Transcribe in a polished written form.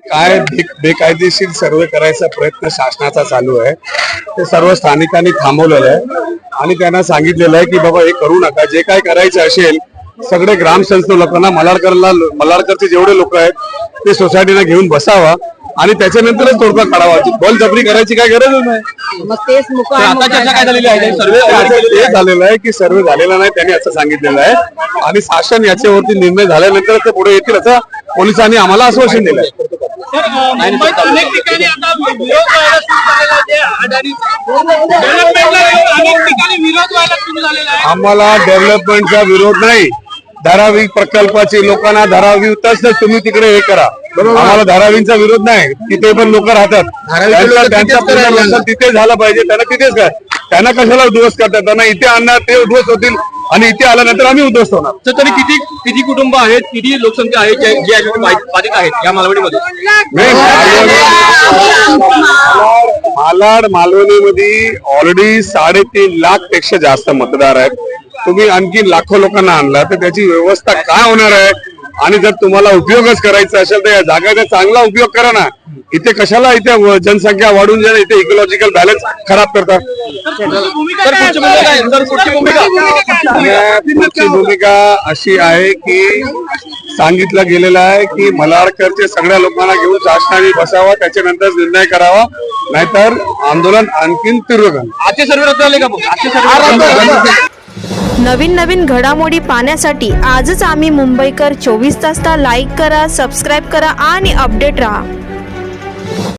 काय बेकायदेशीर सर्वे करायचा प्रयत्न शासनाचा चालू आहे ते सर्व स्थानिकांनी थांबवलेलं आहे आणि त्यांना सांगितलेलं आहे की बाबा हे करू नका, जे काय करायचं असेल सगळे ग्रामसंस्था लोकांना मलाडकरचे जेवढे लोक आहेत ते सोसायटीला घेऊन बसावा आणि त्याच्यानंतरच तोडगा काढावा. बळजबरी करायची काय गरजच नाही. हे झालेलं आहे की सर्वे झालेला नाही त्यांनी असं सांगितलेलं आहे आणि शासन याच्यावरती निर्णय झाल्यानंतर ते पुढे येतील असं पोलिसांनी आम्हाला आश्वासन दिलं आहे. अनेक ठिकाणी आता विरोध व्हायला सुरू झालेला आहे. आम्हाला डेव्हलपमेंटचा विरोध नाही, धारावी प्रकल्पाची लोकांना धारावीतच तुम्ही तिकडे हे करा. आम्हाला धारावींचा विरोध नाही, तिथे पण लोक राहतात, त्यांचा तिथे झालं पाहिजे, त्यांना तिथेच काय, त्यांना कशाला उद्ध्वस्त करतात, त्यांना इथे आणणार ते उद्ध्वस्त होतील आणि इथे आल्यानंतर आम्ही उद्ध्वस्त होणार. तर तरी किती कुटुंब आहेत, किती लोकसंख्या आहे जे बाधित आहेत या मालवणीमध्ये? मालवणीमध्ये ऑलरेडी 3.5 लाख पेक्षा जास्त मतदार आहेत. तुम्ही आणखी लाखो लोकांना आणला तर त्याची व्यवस्था काय होणार आहे? आणि जर तुम्हाला उपयोगच करायचा असेल तर या जागेचा चांगला उपयोग करा ना. इथे कशाला इथे जनसंख्या वाढून जाणे, इथे इकोलॉजिकल बॅलन्स खराब करतात. पुढची भूमिका अशी आहे की सांगितलं गेलेलं आहे की मलाडकरचे सगळ्या लोकांना घेऊन शासनाने बसावा, त्याच्यानंतर निर्णय करावा, नाहीतर आंदोलन आणखीन तीव्र करणार. आजचे सर्वे रद्द झाले का? नवीन घडामोडी पाहण्यासाठी आजच आम्ही मुंबईकर 24 तासला लाईक करा, सबस्क्राईब करा आणि अपडेट रहा.